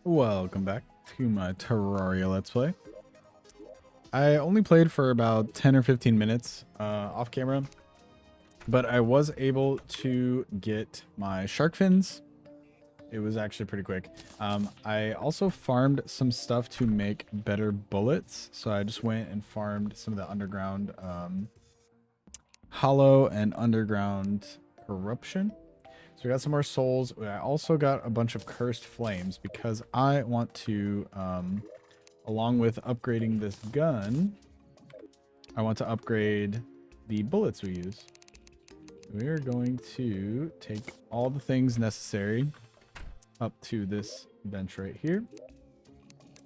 Welcome back to my Terraria Let's Play. I only played for about 10 or 15 minutes off camera, but I was able to get my shark fins. It was actually pretty quick. I also farmed some stuff to make better bullets, so I just went and farmed some of the underground hollow and underground corruption. So we got some more souls. I also got a bunch of cursed flames because I want to, along with upgrading this gun, I want to upgrade the bullets we use. We are going to take all the things necessary up to this bench right here.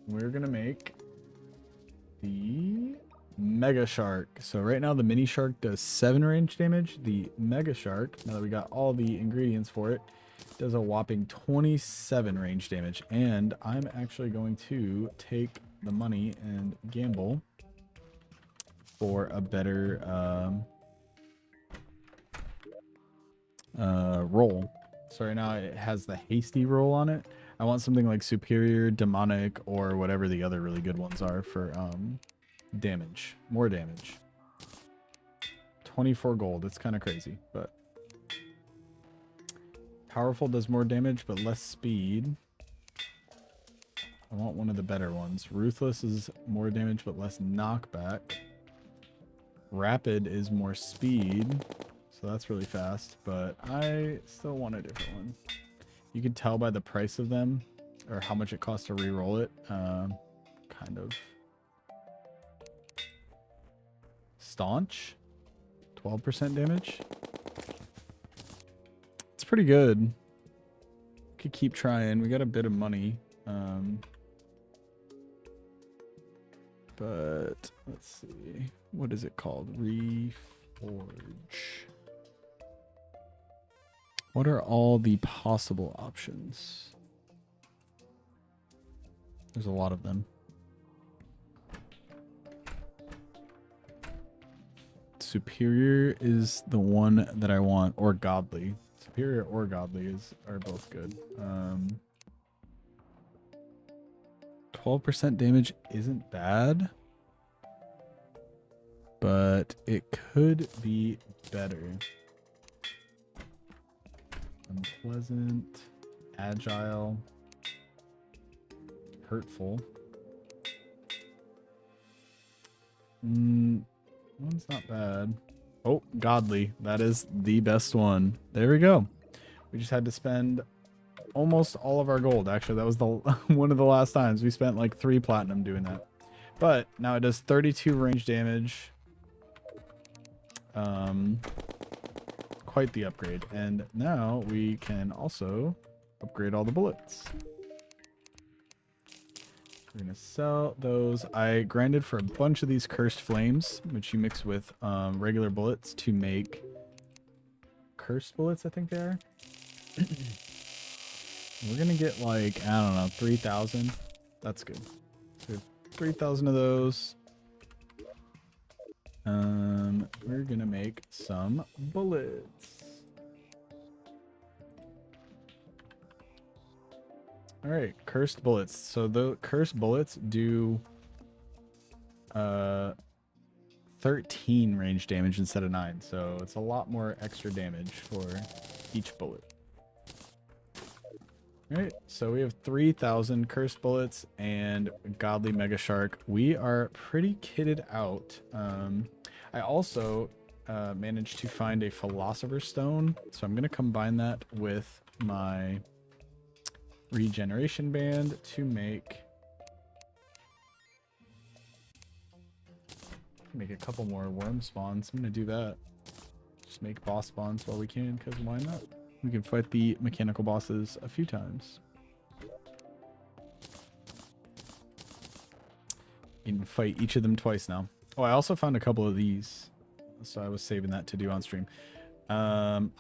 We're going to make the Mega Shark. So right now the Mini Shark does 7 range damage. The Mega Shark, now that we got all the ingredients for it, does a whopping 27 range damage. And I'm actually going to take the money and gamble for a better roll. So right now it has the hasty roll on it. I want something like superior, demonic, or whatever the other really good ones are for damage, more damage. 24 gold. It's kind of crazy, but powerful does more damage but less speed. I want one of the better ones. Ruthless is more damage but less knockback. Rapid is more speed, so that's really fast, but I still want a different one. You can tell by the price of them or how much it costs to re-roll it. Kind of staunch, 12% damage. It's pretty good. Could keep trying. We got a bit of money, but let's see, what is it called? Reforge. What are all the possible options? There's a lot of them. Superior is the one that I want, or godly. Superior or godly are both good. 12% damage isn't bad, but it could be better. Unpleasant, agile, hurtful. One's not bad. Oh, godly. That is the best one. There we go. We just had to spend almost all of our gold. Actually, that was the one of the last times. We spent like 3 platinum doing that. But now it does 32 range damage. Quite the upgrade. And now we can also upgrade all the bullets. We're going to sell those. I grinded for a bunch of these cursed flames, which you mix with regular bullets to make cursed bullets, I think they are. We're going to get like, I don't know, 3,000. That's good. So 3,000 of those. We're going to make some bullets. All right, cursed bullets. So the cursed bullets do 13 range damage instead of 9. So it's a lot more extra damage for each bullet. All right, so we have 3,000 cursed bullets and godly mega shark. We are pretty kitted out. I also managed to find a philosopher's stone, so I'm going to combine that with my regeneration band to make a couple more worm spawns. I'm gonna do that. Just make boss spawns while we can, because why not? We can fight the mechanical bosses a few times. You can fight each of them twice now. Oh, I also found a couple of these, so I was saving that to do on stream. On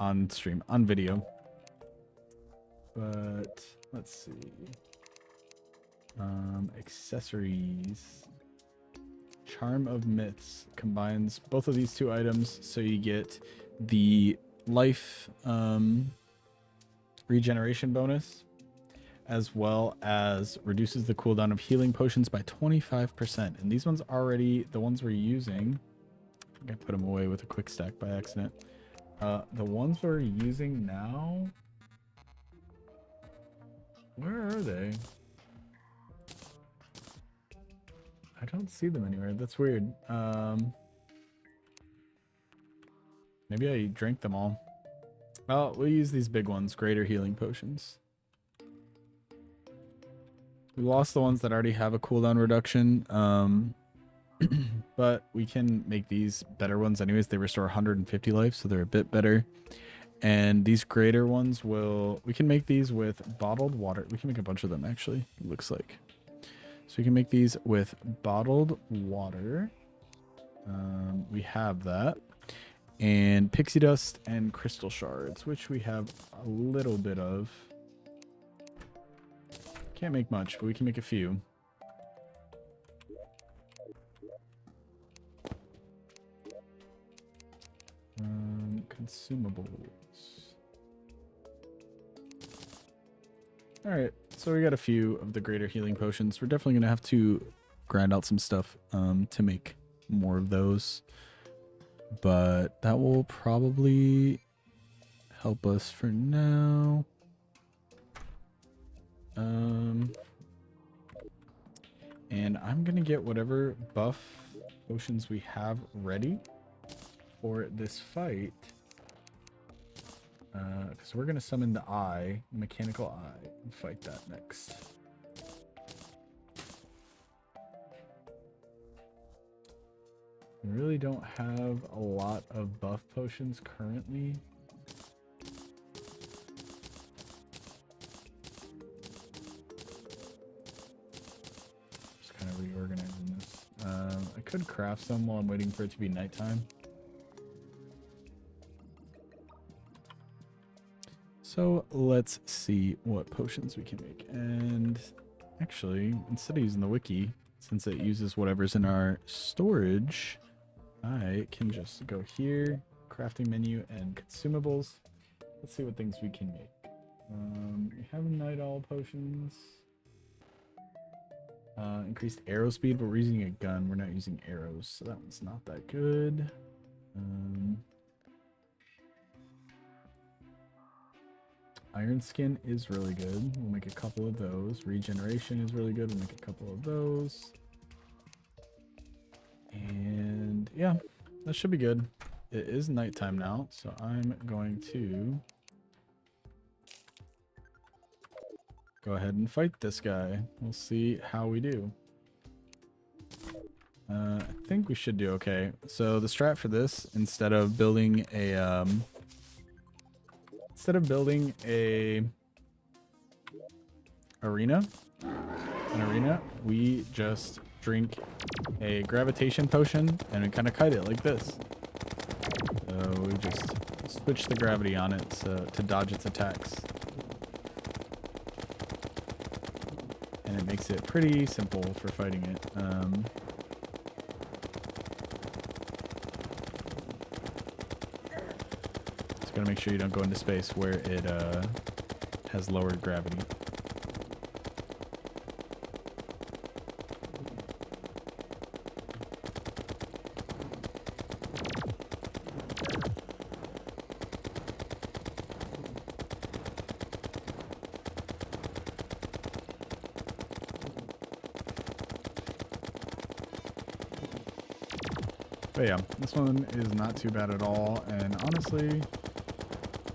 video. But let's see. Accessories. Charm of Myths combines both of these 2 items, so you get the life regeneration bonus, as well as reduces the cooldown of healing potions by 25%. And these ones already, the ones we're using, I think I put them away with a quick stack by accident. The ones we're using now, where are they? I don't see them anywhere. That's weird. Maybe I drank them all. Well, we'll use these big ones, greater healing potions. We lost the ones that already have a cooldown reduction, but we can make these better ones anyways. They restore 150 life, so they're a bit better. And these greater ones we can make these with bottled water. We can make a bunch of them, actually, it looks like. So we can make these with bottled water. We have that. And pixie dust and crystal shards, which we have a little bit of. Can't make much, but we can make a few. Consumables. Alright, so we got a few of the greater healing potions. We're definitely going to have to grind out some stuff to make more of those. But that will probably help us for now. And I'm going to get whatever buff potions we have ready for this fight. Because we're going to summon the eye, mechanical eye, and fight that next. We really don't have a lot of buff potions currently. Just kind of reorganizing this. I could craft some while I'm waiting for it to be nighttime. So let's see what potions we can make. And actually, instead of using the wiki, since it uses whatever's in our storage, I can just go here, crafting menu and consumables. Let's see what things we can make. We have night owl potions. Increased arrow speed, but we're using a gun. We're not using arrows, so that one's not that good. Iron skin is really good. We'll make a couple of those. Regeneration is really good. We'll make a couple of those. And yeah, that should be good. It is nighttime now, so I'm going to go ahead and fight this guy. We'll see how we do. I think we should do okay. So the strat for this, instead of building a arena, we just drink a gravitation potion and we kind of kite it like this. So we just switch the gravity on it to dodge its attacks. And it makes it pretty simple for fighting it. Just gotta make sure you don't go into space where it has lowered gravity. But yeah, this one is not too bad at all, and honestly, we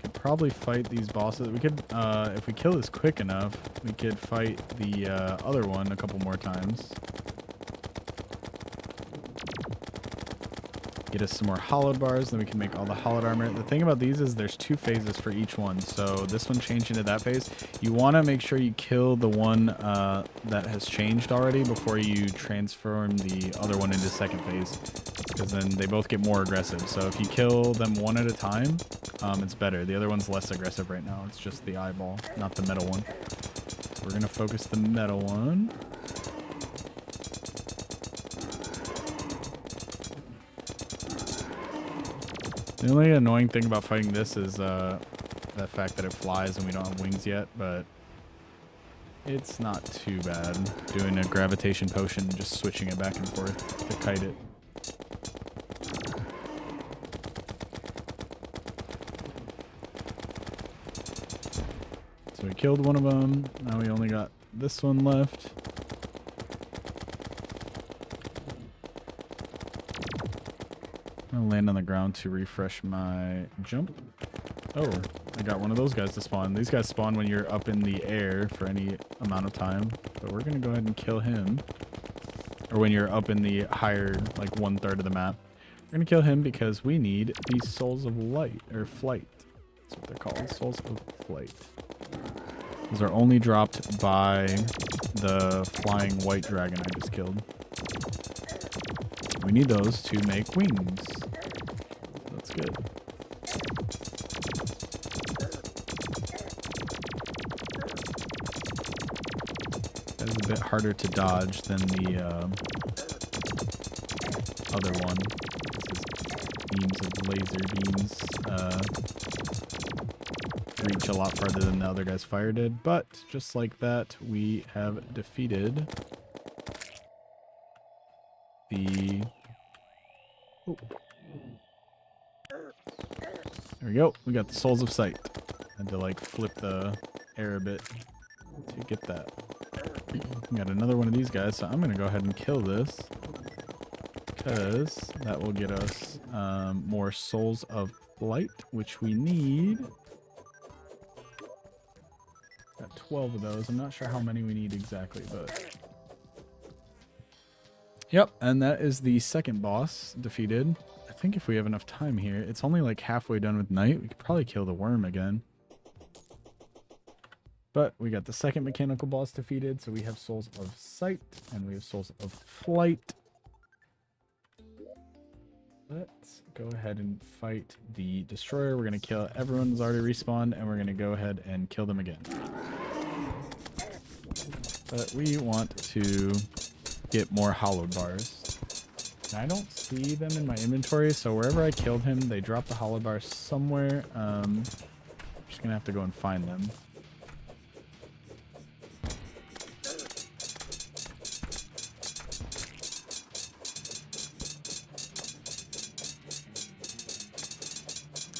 could probably fight these bosses. We could, if we kill this quick enough, we could fight the other one a couple more times. Get us some more hallowed bars, then we can make all the hallowed armor. The thing about these is there's 2 phases for each one, so this one changed into that phase. You want to make sure you kill the one that has changed already before you transform the other one into second phase, because then they both get more aggressive. So if you kill them one at a time, it's better. The other one's less aggressive right now. It's just the eyeball, not the metal one. So we're going to focus the metal one. The only annoying thing about fighting this is the fact that it flies and we don't have wings yet, but It's not too bad doing a gravitation potion and just switching it back and forth to kite it. So we killed one of them. Now we only got this one left. I'll land on the ground to refresh my jump. Oh, I got one of those guys to spawn. These guys spawn when you're up in the air for any amount of time. But we're going to go ahead and kill him. Or when you're up in the higher, like 1/3 of the map. We're going to kill him because we need these souls of light, or flight. That's what they're called, souls of flight. Those are only dropped by the flying white dragon I just killed. We need those to make wings. That's good. That is a bit harder to dodge than the other one. This is beams of laser beams reach a lot farther than the other guy's fire did, but just like that, we have defeated the... Oh. There we go. We got the Souls of Sight. Had to like flip the air a bit to get that. We got another one of these guys, so I'm gonna go ahead and kill this because that will get us more Souls of Flight, which we need. Got 12 of those. I'm not sure how many we need exactly, but yep, and that is the second boss defeated. I think if we have enough time here, it's only like halfway done with night. We could probably kill the worm again. But we got the second mechanical boss defeated, so we have Souls of Sight and we have Souls of Flight. Let's go ahead and fight the destroyer. We're going to kill everyone who's already respawned, and we're going to go ahead and kill them again. But we want to get more hallowed bars. And I don't see them in my inventory, so wherever I killed him, they dropped the hallowed bars somewhere. I'm just going to have to go and find them.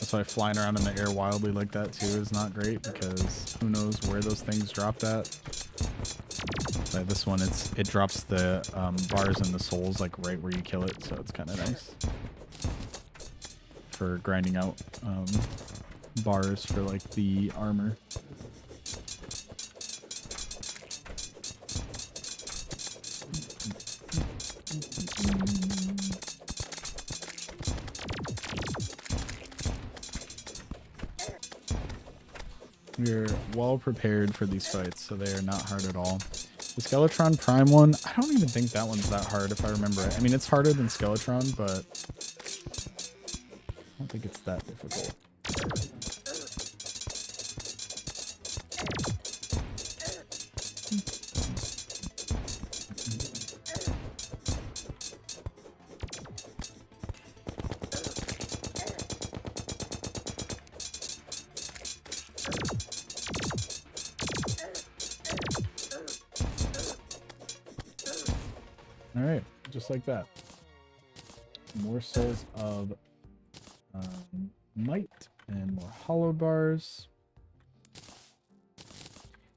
That's why flying around in the air wildly like that too is not great, because who knows where those things dropped at. Like this one, it drops the bars and the souls like right where you kill it, so it's kind of nice for grinding out bars for like the armor. We're well prepared for these fights, so they are not hard at all. The Skeletron Prime one, I don't even think that one's that hard if I remember it. I mean, it's harder than Skeletron, but I don't think it's that difficult. Alright, just like that. More souls of might and more hollow bars.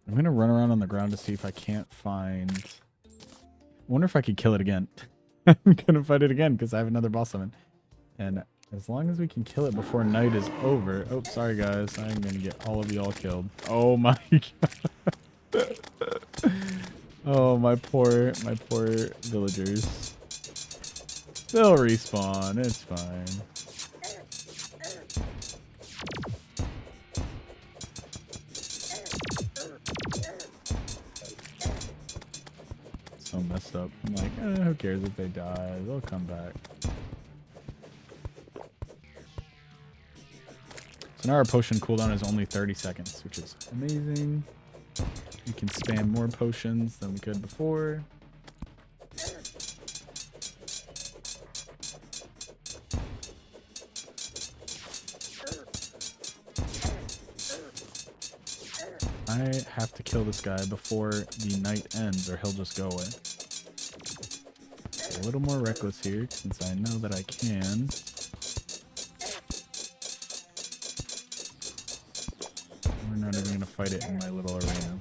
I'm going to run around on the ground to see if I can't find... I wonder if I could kill it again. I'm going to fight it again because I have another boss summon. And as long as we can kill it before night is over... Oh, sorry guys. I'm going to get all of you all killed. Oh my god. Oh, my poor villagers. They'll respawn. It's fine. So messed up. I'm like, who cares if they die? They'll come back. So now our potion cooldown is only 30 seconds, which is amazing. We can spam more potions than we could before. I have to kill this guy before the night ends or he'll just go away. A little more reckless here since I know that I can. We're not even going to fight it in my little arena.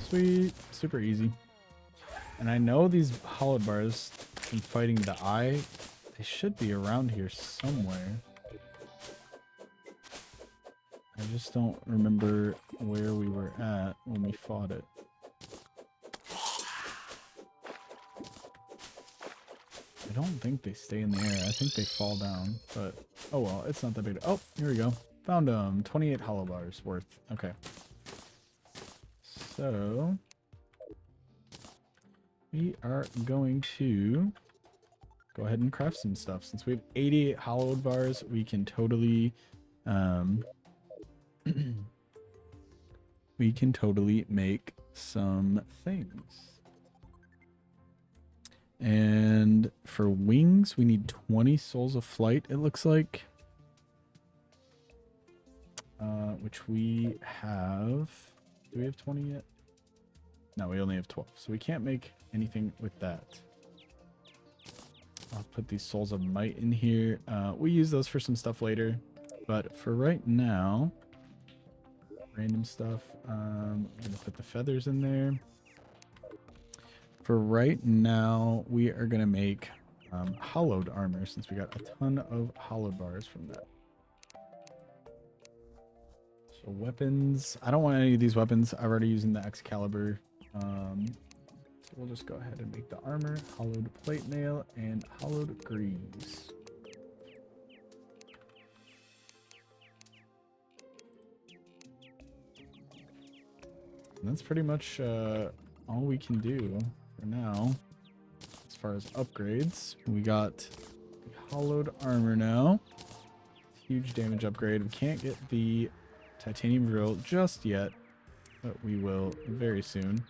Sweet, super easy. And I know these hallowed bars from fighting the eye, they should be around here somewhere. I just don't remember where we were at when we fought it. I don't think they stay in the air. I think they fall down, but oh well, it's not that big. Oh, here we go. Found 28 hollow bars worth. Okay. So we are going to go ahead and craft some stuff. Since we have 88 hollowed bars, we can totally we can totally make some things. And for wings, we need 20 souls of flight, it looks like. Which we have. Do we have 20 yet? No, we only have 12. So we can't make anything with that. I'll put these souls of might in here. We use those for some stuff later. But for right now, random stuff. I'm going to put the feathers in there. For right now, we are going to make hallowed armor since we got a ton of hallowed bars from that. So weapons. I don't want any of these weapons. I'm already using the Excalibur. So we'll just go ahead and make the armor, hallowed plate mail, and hallowed greaves. And that's pretty much all we can do for now. As far as upgrades, we got the hallowed armor now. Huge damage upgrade. We can't get the titanium drill just yet, but we will very soon.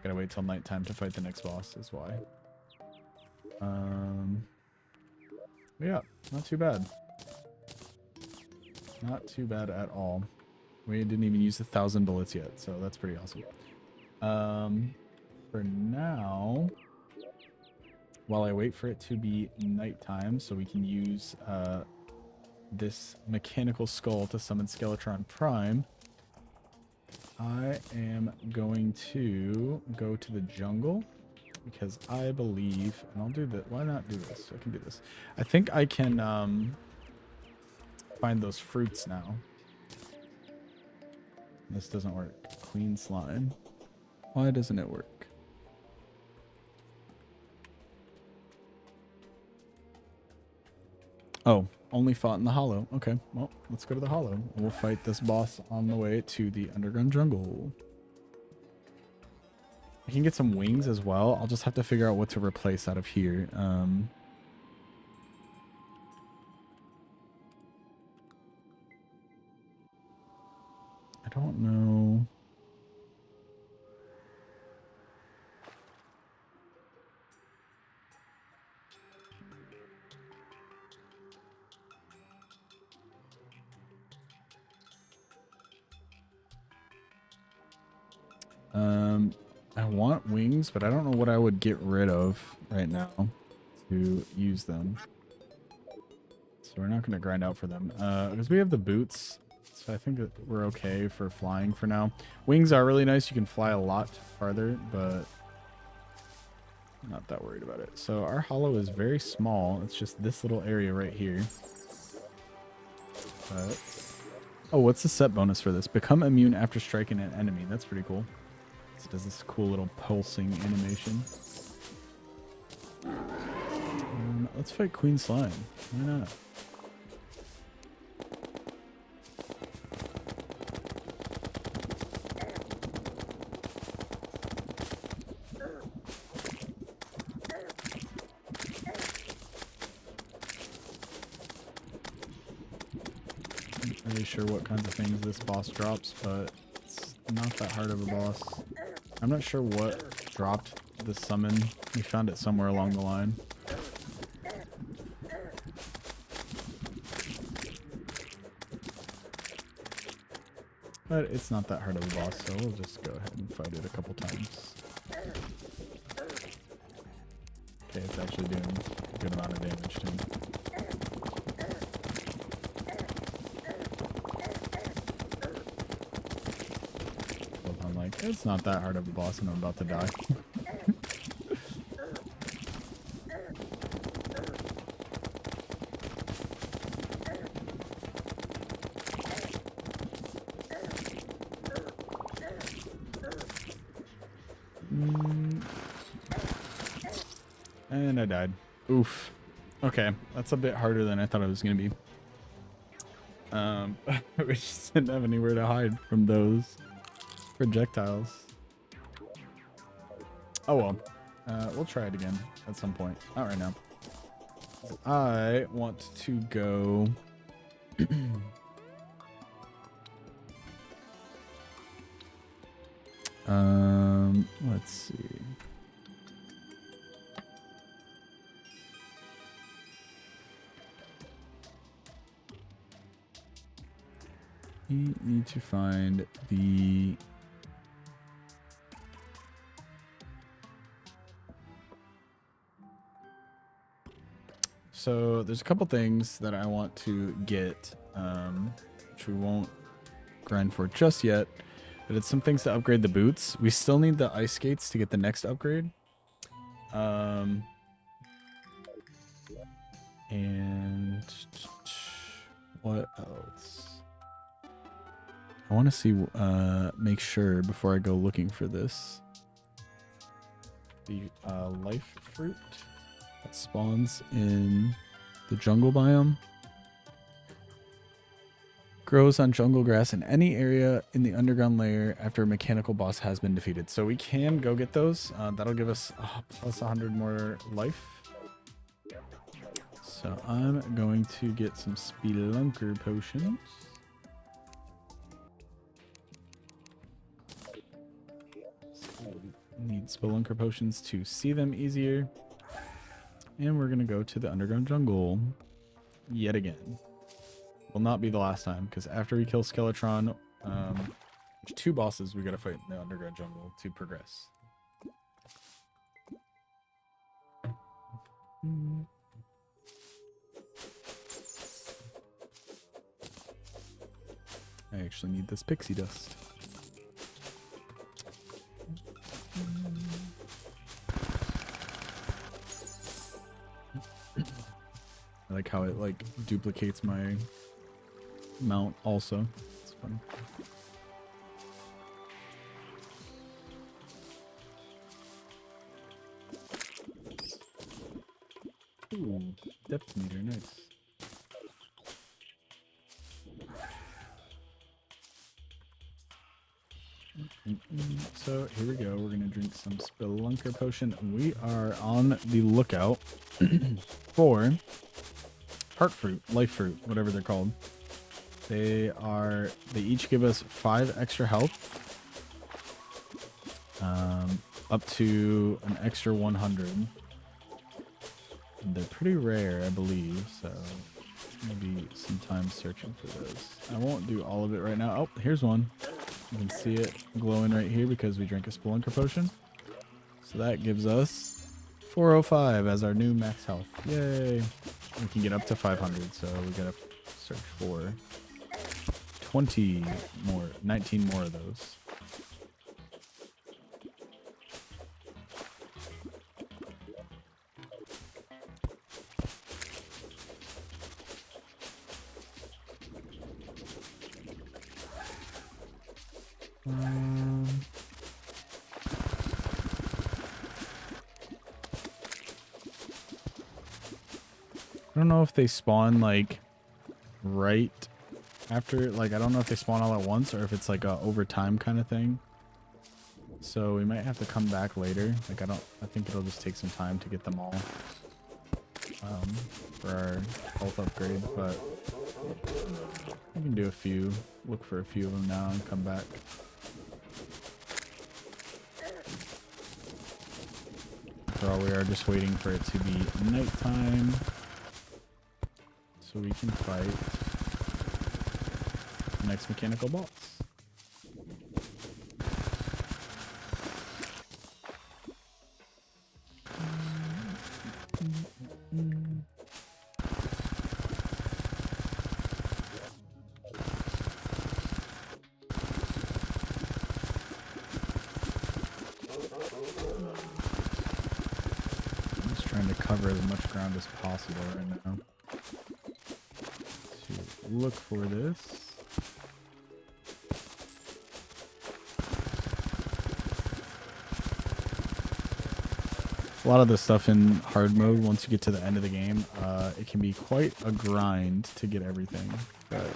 Gotta wait till nighttime to fight the next boss is why. Yeah, not too bad. Not too bad at all. We didn't even use 1,000 bullets yet, so that's pretty awesome. For now, while I wait for it to be nighttime so we can use this mechanical skull to summon Skeletron Prime, I am going to go to the jungle because I believe, and I'll do that. Why not do this? I can do this. I think I can find those fruits now. This doesn't work. Queen slime. Why doesn't it work? Oh, only fought in the hollow. Okay, well, let's go to the hollow. We'll fight this boss on the way to the underground jungle. I can get some wings as well. I'll just have to figure out what to replace out of here. I don't know. I want wings, but I don't know what I would get rid of right now to use them. So we're not going to grind out for them. Because we have the boots, so I think that we're okay for flying for now. Wings are really nice. You can fly a lot farther, but I'm not that worried about it. So our hollow is very small. It's just this little area right here. But, oh, what's the set bonus for this? Become immune after striking an enemy. That's pretty cool. So it does this cool little pulsing animation. Let's fight Queen Slime. Why not? really sure what kinds of things this boss drops, but it's not that hard of a boss. I'm not sure what dropped the summon. We found it somewhere along the line. But it's not that hard of a boss, so we'll just go ahead and fight it a couple times. Okay, it's actually doing a good amount of damage to him. I'm like, it's not that hard of a boss and I'm about to die. And I died. Oof. Okay, that's a bit harder than I thought it was going to be. We just didn't have anywhere to hide from those projectiles. Oh well. We'll try it again at some point. Not right now. I want to go... let's see. We need to find the... So there's a couple things that I want to get, which we won't grind for just yet, but it's some things to upgrade the boots. We still need the ice skates to get the next upgrade. And what else? I want to see, make sure before I go looking for this. The life fruit that spawns in the jungle biome. Grows on jungle grass in any area in the underground layer after a mechanical boss has been defeated. So we can go get those. That'll give us plus 100 more life. So I'm going to get some spelunker potions. Need spelunker potions to see them easier. And we're going to go to the underground jungle yet again. Will not be the last time, because after we kill Skeletron, there's 2 bosses we got to fight in the underground jungle to progress. I actually need this pixie dust. I like how it like duplicates my mount also. It's fun. Ooh, depth meter, nice. So here we go. We're gonna drink some spelunker potion. We are on the lookout for heart fruit, life fruit, whatever they're called. They each give us 5 extra health, up to an extra 100. And they're pretty rare, I believe, so maybe some time searching for those. I won't do all of it right now. Oh, here's one. You can see it glowing right here because we drank a spelunker potion. So that gives us 405 as our new max health. Yay! We can get up to 500, so we gotta search for 19 more of those. I don't know if they spawn like right after, like I don't know if they spawn all at once or if it's like a over time kind of thing. So we might have to come back later. Like I think it'll just take some time to get them all for our health upgrade, but We can do a few, look for a few of them now and come back. After all, we are just waiting for it to be nighttime so we can fight the next mechanical boss. Cover as much ground as possible right now to look for this. A lot of the stuff in hard mode, once you get to the end of the game, it can be quite a grind to get everything. But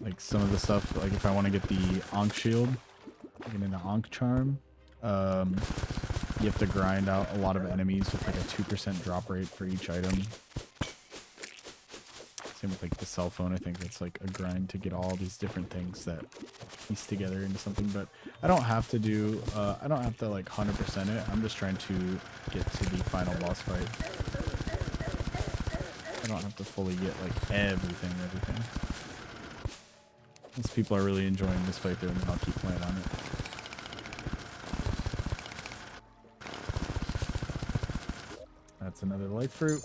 like some of the stuff, like if I want to get the Ankh shield, get an Ankh charm, you have to grind out a lot of enemies with like a 2% drop rate for each item. Same with like the cell phone. I think it's like a grind to get all these different things that piece together into something. But I don't have to do, I don't have to like 100% it. I'm just trying to get to the final boss fight. I don't have to fully get like everything. Once people are really enjoying this fight, then I'll keep playing on it. That's another life fruit.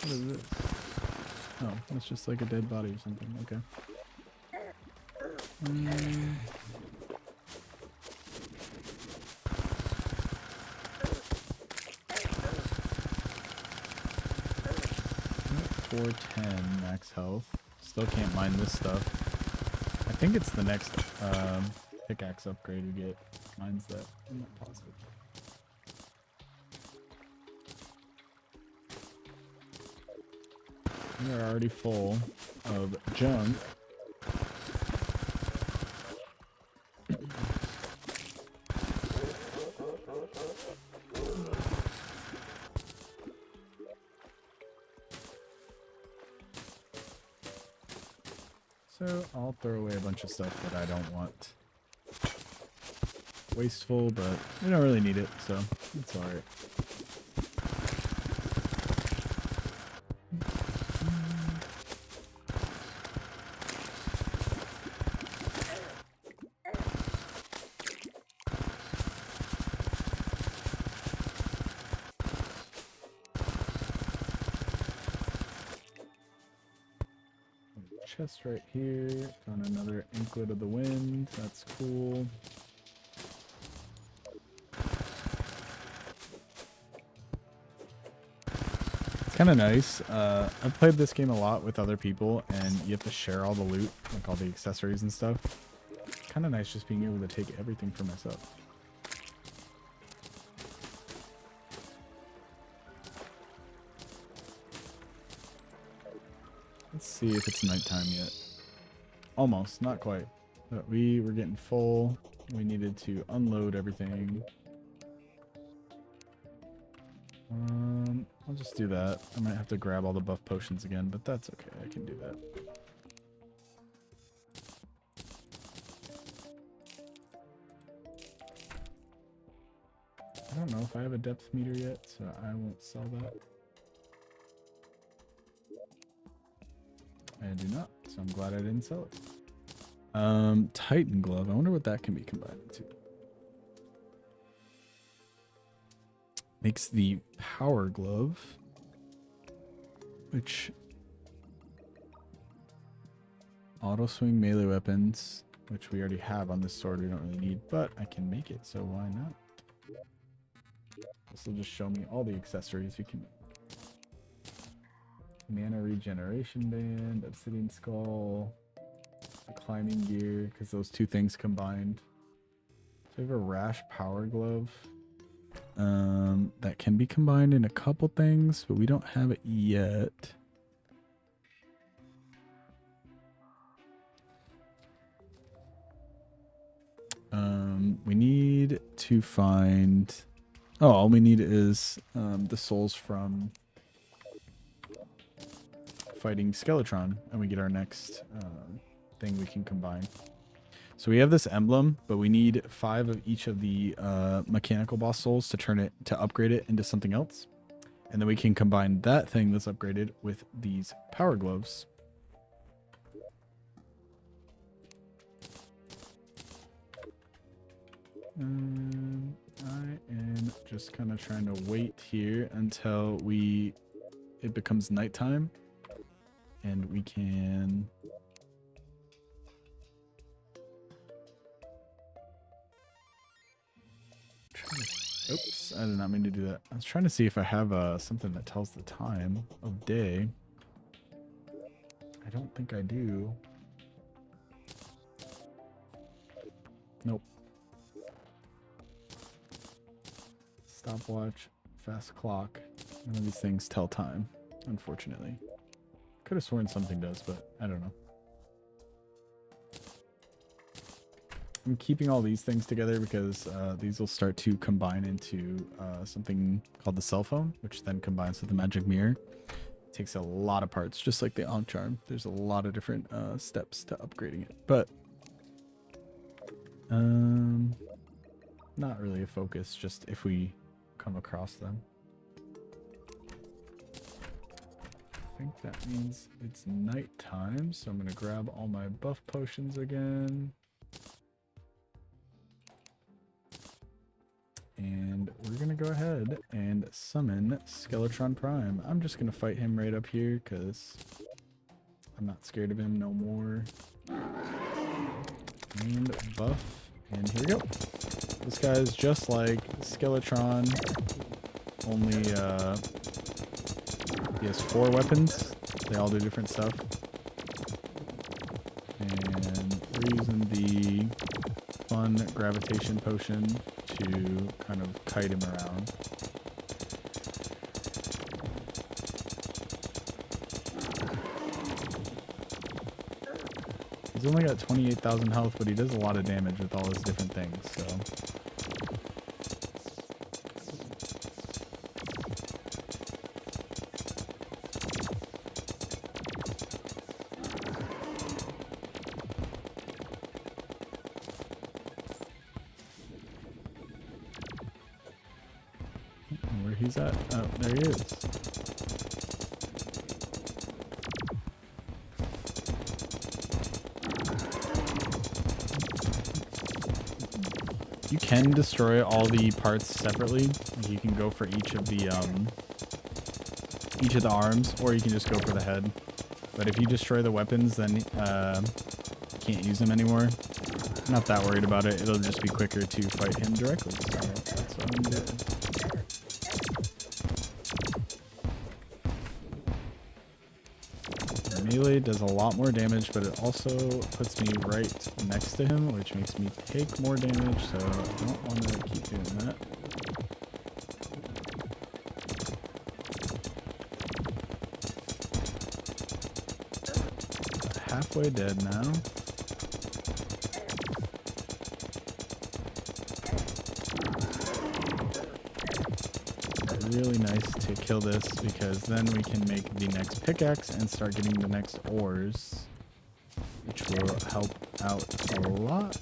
What is this? Oh, that's just like a dead body or something. Okay. $410 max health. Still can't mine this stuff. I think it's the next pickaxe upgrade we get. Mines that. I'm not positive. We are already full of junk. So I'll throw away a bunch of stuff that I don't want. Wasteful, but we don't really need it, so it's alright. Chest right here. Found another Inklet of the Wind. That's cool. It's kind of nice. I've played this game a lot with other people, and you have to share all the loot, like all the accessories and stuff. It's kind of nice just being able to take everything for myself. Let's see if it's nighttime yet. Almost, not quite. But we were getting full. We needed to unload everything. I'll just do that. I might have to grab all the buff potions again, but that's okay. I can do that. I don't know if I have a depth meter yet, so I won't sell that. I do not, so I'm glad I didn't sell it. Titan glove. I wonder what that can be combined into. Makes the power glove, which auto swing melee weapons, which we already have on this sword. We don't really need, but I can make it, so why not? This will just show me all the accessories we can make. Mana regeneration band, obsidian skull, the climbing gear, because those two things combined. So we have a rash power glove that can be combined in a couple things, but we don't have it yet. We need to find... Oh, all we need is the souls from fighting Skeletron, and we get our next thing we can combine. So we have this emblem, but we need 5 of each of the mechanical boss souls to upgrade it into something else. And then we can combine that thing that's upgraded with these power gloves. I am just kind of trying to wait here until it becomes nighttime, and we can... Oops, I did not mean to do that. I was trying to see if I have something that tells the time of day. I don't think I do. Nope. Stopwatch, fast clock. None of these things tell time, unfortunately. Could have sworn something does, but I don't know. I'm keeping all these things together because these will start to combine into something called the cell phone, which then combines with the magic mirror. It takes a lot of parts, just like the Ankh charm. There's a lot of different steps to upgrading it, but not really a focus, just if we come across them. I think that means it's nighttime, so I'm going to grab all my buff potions again. And we're going to go ahead and summon Skeletron Prime. I'm just going to fight him right up here because I'm not scared of him no more. And buff. And here we go. This guy is just like Skeletron, only he has 4 weapons. They all do different stuff. And we're using the fun gravitation potion to kind of kite him around. He's only got 28,000 health, but he does a lot of damage with all his different things, so... Where he's at? Oh, there he is. You can destroy all the parts separately. You can go for each of the arms, or you can just go for the head. But if you destroy the weapons, then you can't use them anymore. I'm not that worried about it. It'll just be quicker to fight him directly. So that's what I'm doing. Melee does a lot more damage, but it also puts me right next to him, which makes me take more damage, so I don't want to keep doing that. Halfway dead now. Really nice to kill this because then we can make the next pickaxe and start getting the next ores, which will help out a lot.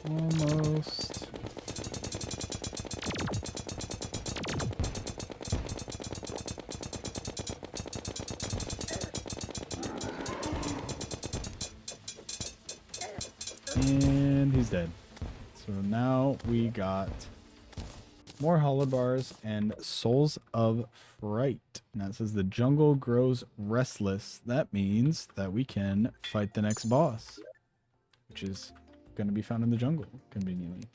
Almost. And he's dead. It's So now we got more hallowed bars and souls of fright. Now it says the jungle grows restless. That means that we can fight the next boss, which is going to be found in the jungle conveniently.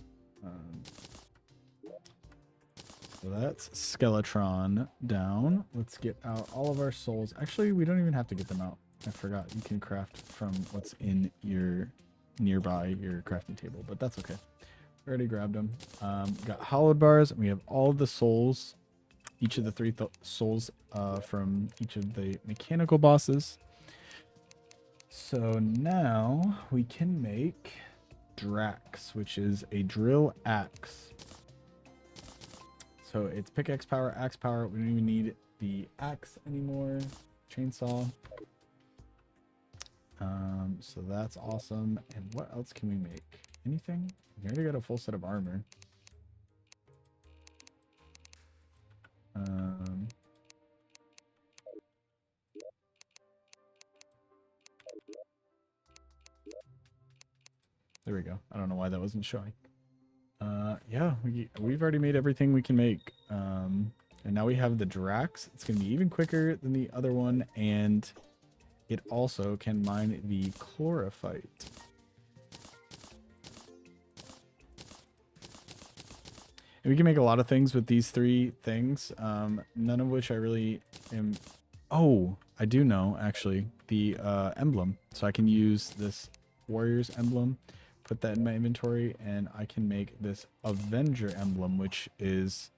So that's Skeletron down. Let's get out all of our souls. Actually, we don't even have to get them out. I forgot you can craft from what's in your nearby your crafting table, but that's okay. We already grabbed them. Got hallowed bars, and we have all of the souls. Each of the three souls from each of the mechanical bosses. So now we can make Drax, which is a drill axe. So it's pickaxe power, axe power. We don't even need the axe anymore. Chainsaw. So that's awesome. And what else can we make? Anything? We already got a full set of armor. There we go. I don't know why that wasn't showing. Yeah, we've already made everything we can make. And now we have the Drax. It's going to be even quicker than the other one, and it also can mine the chlorophyte. And we can make a lot of things with these three things, none of which I really am... Oh, I do know, actually, the emblem. So I can use this warrior's emblem, put that in my inventory, and I can make this Avenger emblem, which is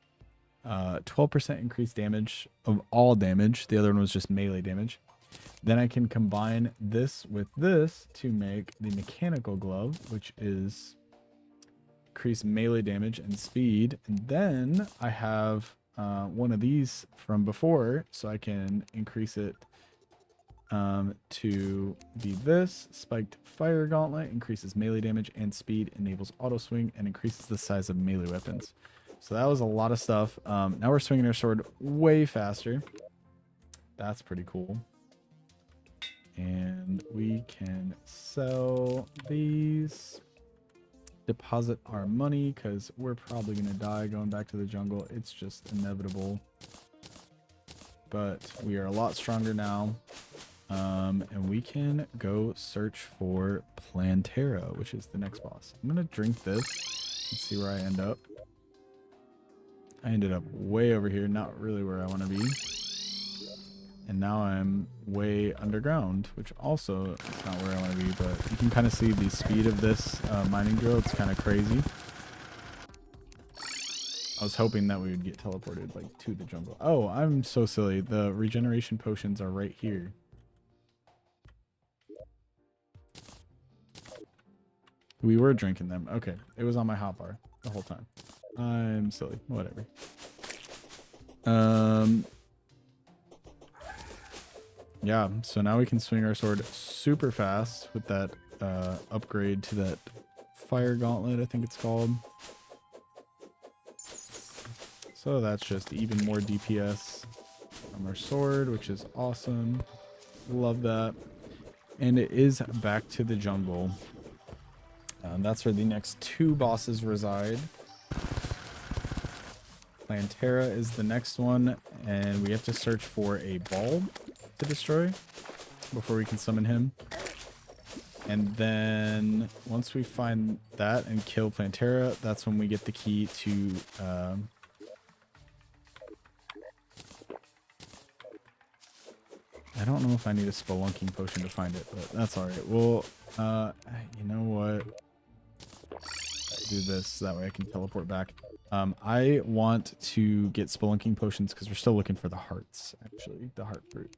12% increased damage of all damage. The other one was just melee damage. Then I can combine this with this to make the mechanical glove, which is increase melee damage and speed. And then I have one of these from before, so I can increase it to be this spiked fire gauntlet, increases melee damage and speed, enables auto swing, and increases the size of melee weapons. So that was a lot of stuff. Now we're swinging our sword way faster. That's pretty cool. And we can sell these, deposit our money, because we're probably going to die going back to the jungle. It's just inevitable. But we are a lot stronger now. And we can go search for Planterra, which is the next boss. I'm going to drink this and see where I end up. I ended up way over here, not really where I want to be. And now I'm way underground, which also is not where I want to be, but you can kind of see the speed of this mining drill. It's kind of crazy. I was hoping that we would get teleported like to the jungle. Oh, I'm so silly. The regeneration potions are right here. We were drinking them. Okay, it was on my hotbar the whole time. I'm silly. Whatever. Yeah, so now we can swing our sword super fast with that upgrade to that fire gauntlet, I think it's called. So that's just even more DPS from our sword, which is awesome. Love that. And it is back to the jungle. That's where the next two bosses reside. Planterra is the next one, and we have to search for a bulb to destroy before we can summon him. And then once we find that and kill Planterra, that's when we get the key to I don't know if I need a spelunking potion to find it, but that's all right. Well, you know what? Do this so that way I can teleport back. I want to get spelunking potions because we're still looking for the hearts, actually, the heart fruit.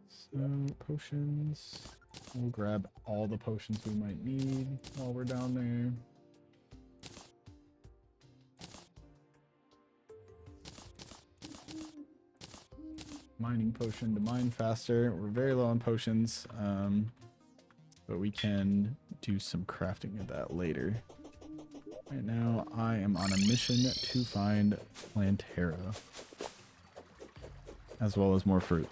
So potions, we'll grab all the potions we might need while we're down there. Mining potion to mine faster. We're very low on potions, but we can do some crafting of that later. Right now, I am on a mission to find Planterra, as well as more fruit.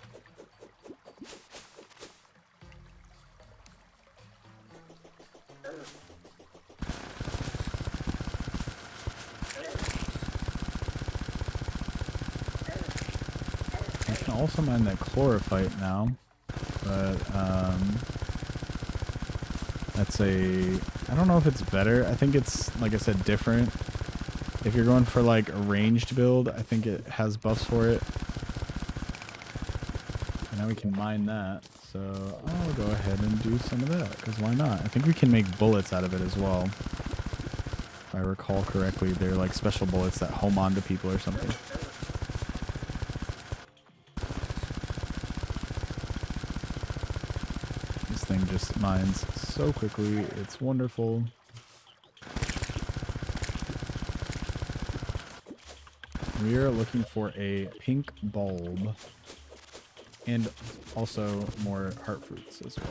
We can also mine that chlorophyte now, but that's I don't know if it's better. I think it's, like I said, different. If you're going for like a ranged build, I think it has buffs for it. And now we can mine that. So I'll go ahead and do some of that, because why not? I think we can make bullets out of it as well. If I recall correctly, they're like special bullets that home onto people or something. This thing just mines so quickly. It's wonderful. We are looking for a pink bulb and also more heart fruits as well.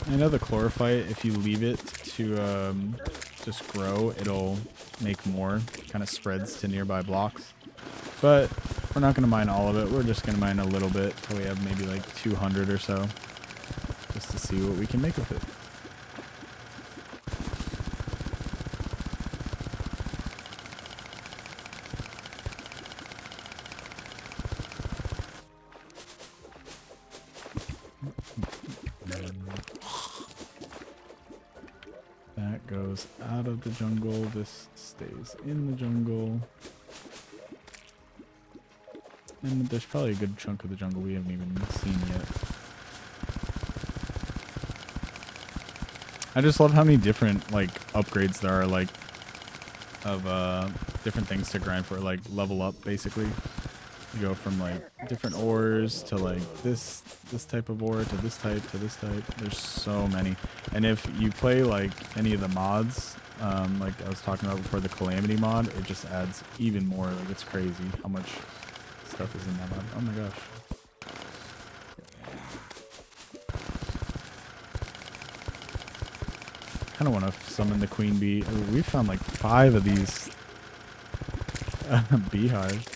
I know the chlorophyte, if you leave it to just grow, it'll make more, kind of spreads to nearby blocks. But we're not going to mine all of it. We're just going to mine a little bit till we have maybe like 200 or so, just to see what we can make with it. That goes out of the jungle. This stays in the jungle. And there's probably a good chunk of the jungle we haven't even seen yet. I just love how many different like upgrades there are, like of different things to grind for, like level up basically. You go from like different ores to like this type of ore to this type to this type. There's so many. And if you play like any of the mods, like I was talking about before, the Calamity mod, it just adds even more. Like it's crazy how much stuff is in that mod. Oh my gosh. Kind of want to summon the queen bee. Oh, we found like 5 of these beehives.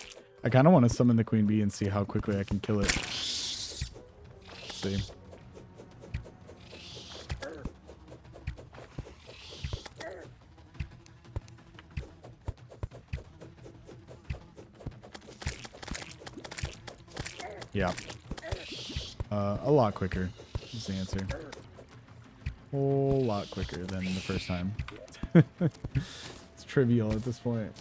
I kind of want to summon the queen bee and see how quickly I can kill it. Let's see. Yeah. A lot quicker is the answer. Whole lot quicker than the first time. It's trivial at this point.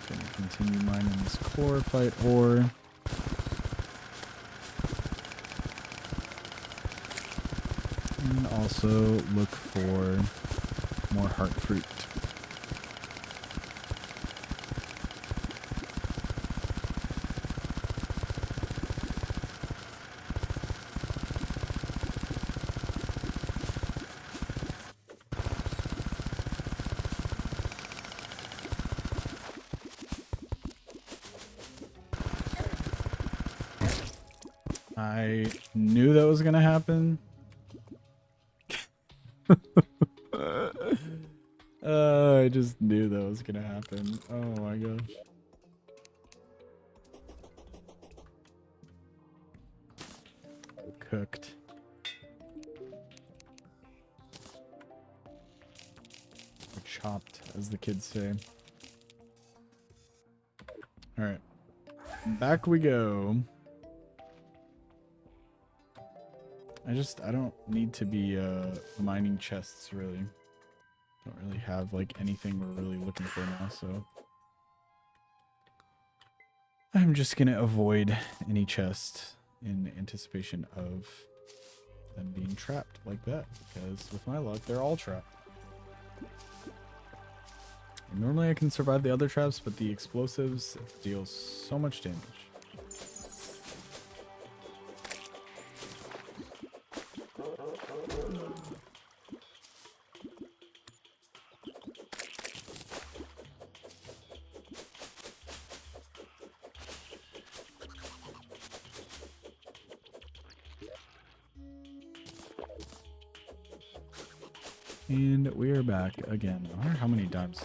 Gonna continue mining this chlorophyte ore. And also look for more heart fruit. I knew that was gonna happen. I just knew that was gonna happen. Oh my gosh. Cooked. Or chopped, as the kids say. Alright. Back we go. I don't need to be mining chests, really. Don't really have like anything we're really looking for now, so I'm just gonna avoid any chest in anticipation of them being trapped like that, because with my luck they're all trapped. And normally I can survive the other traps, but the explosives deal so much damage. And we are back again. I wonder how many times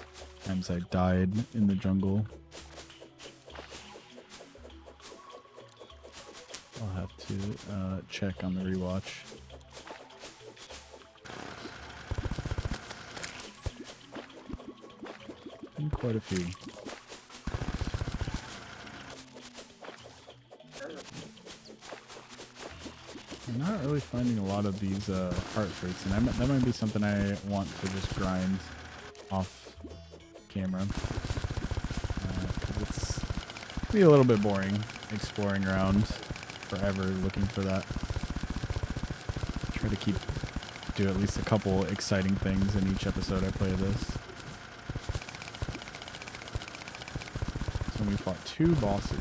I died in the jungle. I'll have to check on the rewatch. And quite a few. I'm not really finding a lot of these heart fruits, and that might be something I want to just grind off camera. Because it's be a little bit boring exploring around forever looking for that. Try to do at least a couple exciting things in each episode I play of this. So we fought 2 bosses.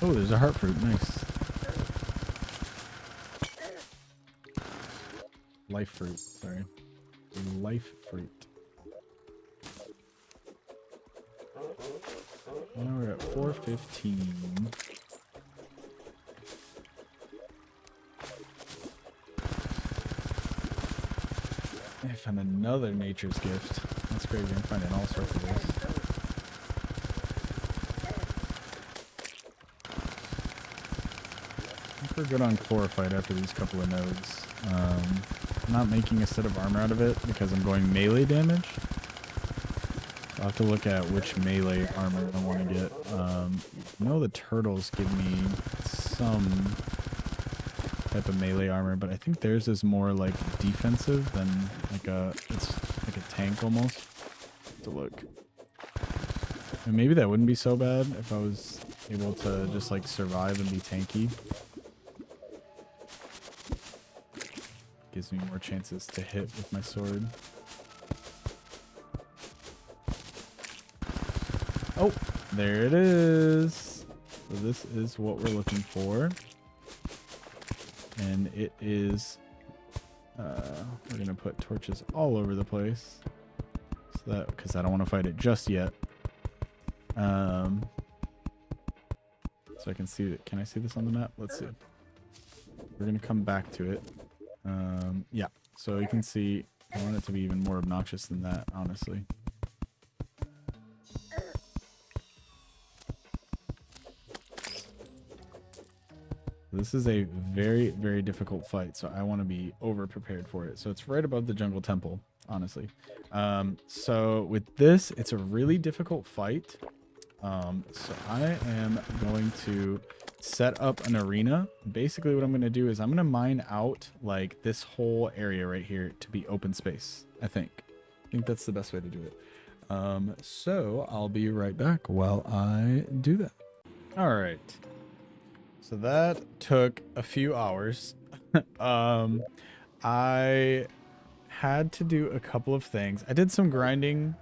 Oh, there's a heart fruit. Nice. Life fruit. Sorry. Life fruit. Now we're at 415. I found another nature's gift. That's crazy. I'm finding all sorts of this. We're good on chlorophyte after these couple of nodes. I'm not making a set of armor out of it because I'm going melee damage. I'll have to look at which melee armor I want to get. I know the turtles give me some type of melee armor, but I think theirs is more like defensive than it's like a tank almost. Have to look. And maybe that wouldn't be so bad if I was able to just like survive and be tanky. Gives me more chances to hit with my sword. Oh, there it is. So this is what we're looking for. And it is, we're going to put torches all over the place. So that, because I don't want to fight it just yet. So I can see it. Can I see this on the map? Let's see. We're going to come back to it. Yeah, so you can see, I want it to be even more obnoxious than that, honestly. This is a very, very difficult fight, so I want to be over prepared for it. So it's right above the jungle temple, honestly. So with this, it's a really difficult fight. So I am going to set up an arena. Basically what I'm going to do is I'm going to mine out like this whole area right here to be open space. I think that's the best way to do it. So I'll be right back while I do that. All right. So that took a few hours. I had to do a couple of things. I did some grinding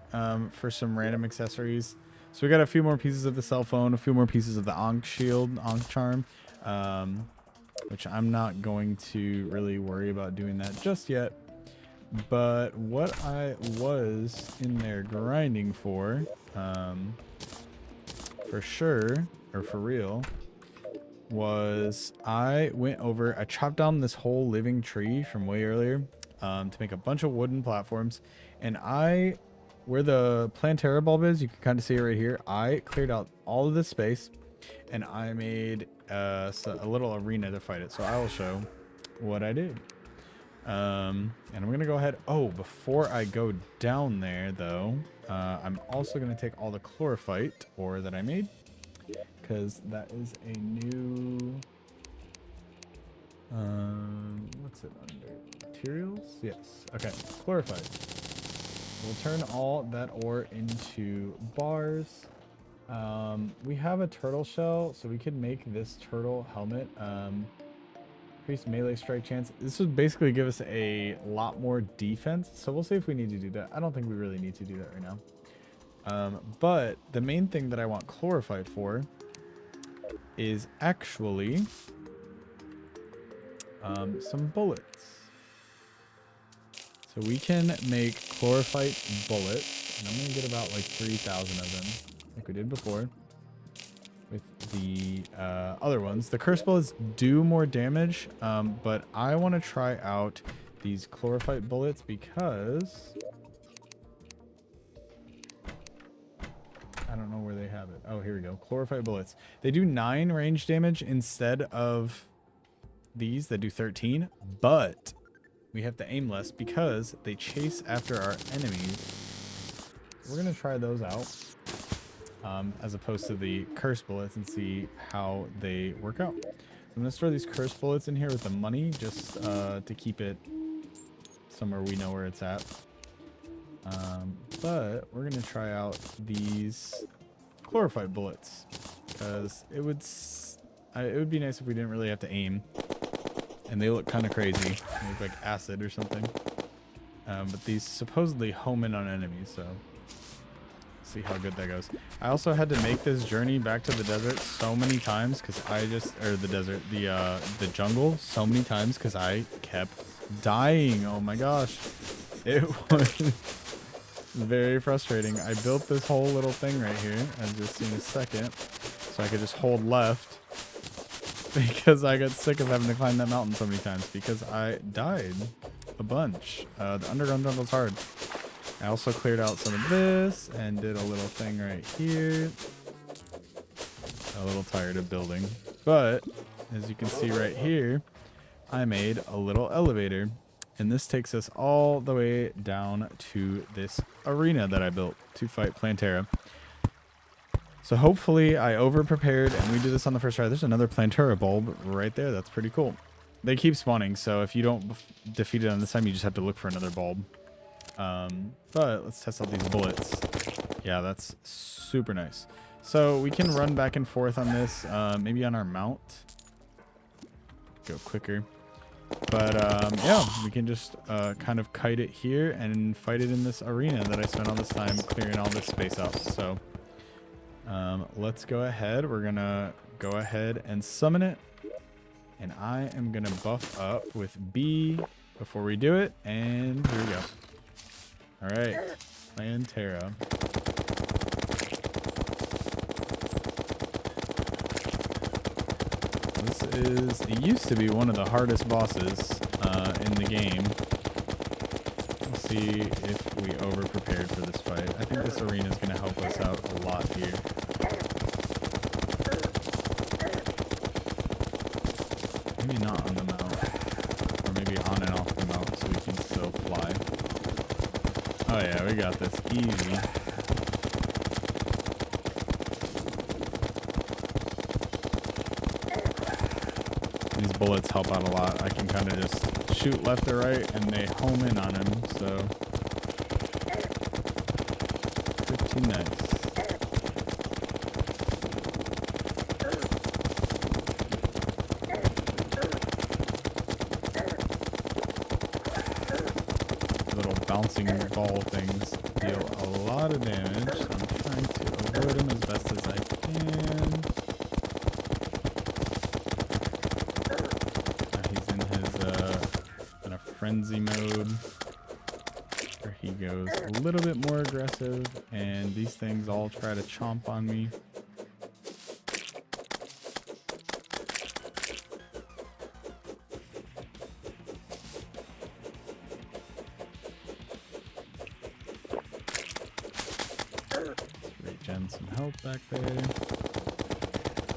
for some random accessories. So we got a few more pieces of the cell phone, a few more pieces of the Ankh shield, Ankh charm, which I'm not going to really worry about doing that just yet. But what I was in there grinding for sure, or for real, was I chopped down this whole living tree from way earlier to make a bunch of wooden platforms, and where the Planterra Bulb is, you can kind of see it right here. I cleared out all of this space, and I made a little arena to fight it. So I will show what I did. And I'm going to go ahead. Oh, before I go down there, though, I'm also going to take all the chlorophyte ore that I made, because that is a new... what's it under? Materials? Yes. Okay, chlorophyte. We'll turn all that ore into bars. We have a turtle shell, so we could make this turtle helmet. Increased melee strike chance. This would basically give us a lot more defense. So we'll see if we need to do that. I don't think we really need to do that right now. But the main thing that I want chlorophyte for is actually some bullets. So we can make chlorophyte bullets. And I'm going to get about like 3,000 of them, like we did before. With the other ones. The curse bullets do more damage, but I want to try out these chlorophyte bullets because I don't know where they have it. Oh, here we go. Chlorophyte bullets. They do 9 range damage instead of these that do 13, but we have to aim less because they chase after our enemies. We're going to try those out. As opposed to the curse bullets and see how they work out. I'm going to store these curse bullets in here with the money just to keep it somewhere we know where it's at. But we're going to try out these chlorophyte bullets because it would be nice if we didn't really have to aim. And they look kind of crazy. They look like acid or something. But these supposedly home in on enemies, so see how good that goes. I also had to make this journey back to the desert so many times because the jungle so many times because I kept dying. Oh my gosh, it was very frustrating. I built this whole little thing right here, as you'll see in a second, so I could just hold left because I got sick of having to climb that mountain so many times because I died a bunch. The underground jungle's hard. I also cleared out some of this and did a little thing right here. A little tired of building, but as you can see right here, I made a little elevator, and this takes us all the way down to this arena that I built to fight Planterra. So hopefully I over prepared and we did this on the first try. There's another Planterra bulb right there. That's pretty cool. They keep spawning, so if you don't defeat it on this time, you just have to look for another bulb. But let's test out these bullets. Yeah, that's super nice. So we can run back and forth on this, maybe on our mount. Go quicker. But yeah, we can just kind of kite it here and fight it in this arena that I spent all this time clearing all this space out. So let's go ahead. We're gonna go ahead and summon it. And I am gonna buff up with B before we do it. And here we go. All right, Planterra. It used to be one of the hardest bosses in the game. We'll see if we over prepared for this fight. I think this arena is going to help us out a lot here. Maybe not on the mount, or maybe on and off the mount so we can still fly. Oh yeah, we got this easy. These bullets help out a lot. I can kind of just shoot left or right and they home in on him, so 15 nice. Bouncing ball things deal a lot of damage, so I'm trying to avoid them as best as I can. He's in his kind of frenzy mode where he goes a little bit more aggressive, and these things all try to chomp on me. Regen some health back there.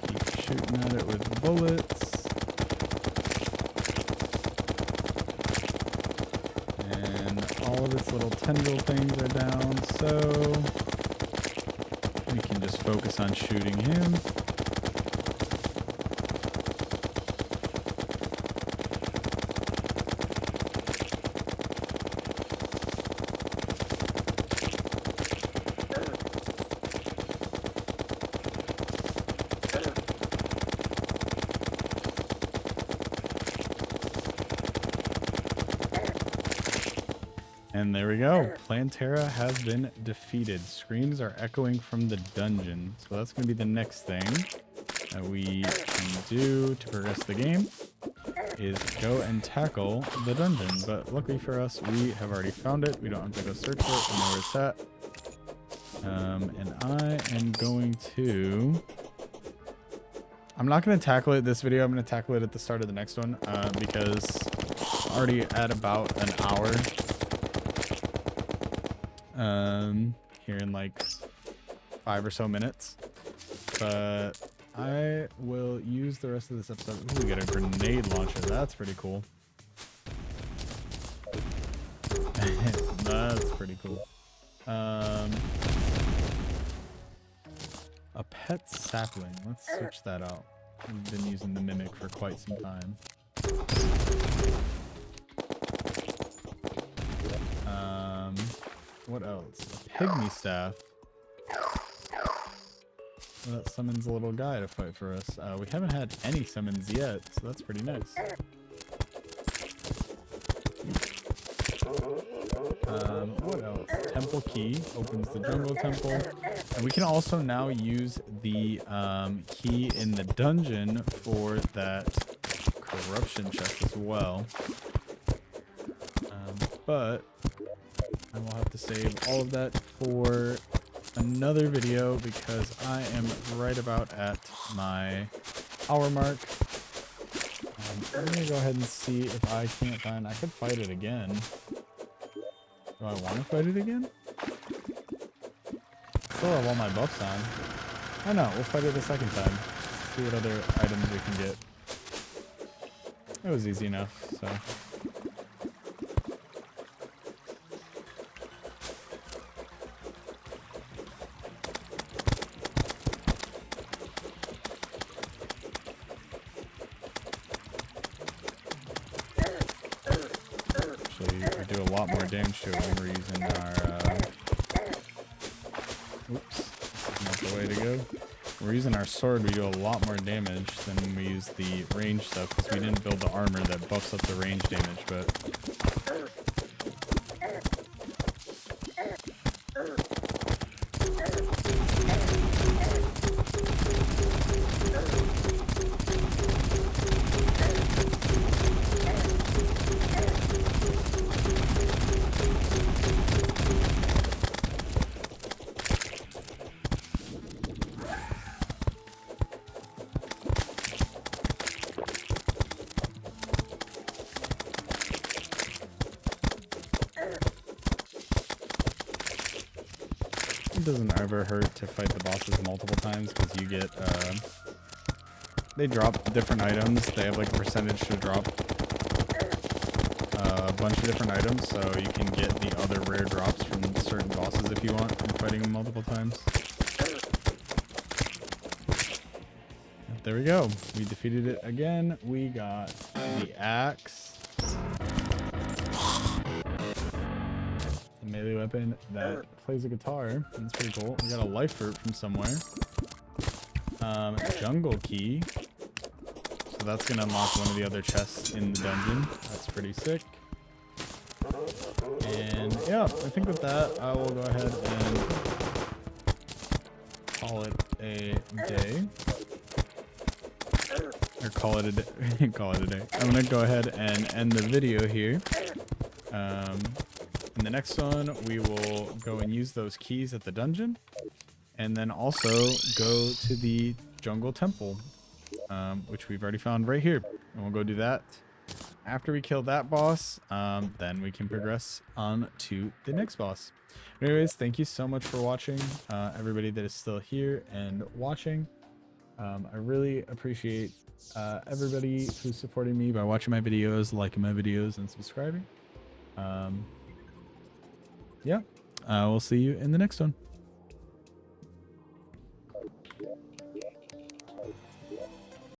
Keep shooting at it with bullets. And all of its little tendril things are down, so we can just focus on shooting him. And there we go. Planterra has been defeated. Screams are echoing from the dungeon. So that's going to be the next thing that we can do to progress the game, is go and tackle the dungeon. But luckily for us, we have already found it. We don't have to go search for it. We know where it's at. And I am going to... I'm not going to tackle it this video. I'm going to tackle it at the start of the next one because I'm already at about an hour. Here in like 5 or so minutes. But I will use the rest of this episode. Ooh, we got a grenade launcher. That's pretty cool. That's pretty cool. A pet sapling. Let's switch that out. We've been using the mimic for quite some time. What else? A pygmy staff. That summons a little guy to fight for us. We haven't had any summons yet, so that's pretty nice. What else? Temple key opens the jungle temple. And we can also now use the key in the dungeon for that corruption chest as well. But I will have to save all of that for another video because I am right about at my hour mark. I'm gonna go ahead and see if I can't find... I could fight it again. Do I want to fight it again? Still have all my buffs on. I know, we'll fight it the second time. See what other items we can get. It was easy enough, so... do a lot more damage to it when we're using our oops, not the way to go. When we're using our sword, we do a lot more damage than when we use the range stuff because we didn't build the armor that buffs up the range damage, but it doesn't ever hurt to fight the bosses multiple times because you get, they drop different items. They have like a percentage to drop a bunch of different items, so you can get the other rare drops from certain bosses if you want from fighting them multiple times. There we go. We defeated it again. We got the axe. Melee weapon that plays a guitar. That's pretty cool. We got a life fruit from somewhere. Jungle key. So that's gonna unlock one of the other chests in the dungeon. That's pretty sick. And yeah, I think with that, I will go ahead and call it a day. Or call it a day. Call it a day. I'm gonna go ahead and end the video here. In the next one, we will go and use those keys at the dungeon, and then also go to the jungle temple, which we've already found right here. And we'll go do that. After we kill that boss, then we can progress on to the next boss. Anyways, thank you so much for watching, everybody that is still here and watching. I really appreciate everybody who's supporting me by watching my videos, liking my videos, and subscribing. Yeah, we'll see you in the next one.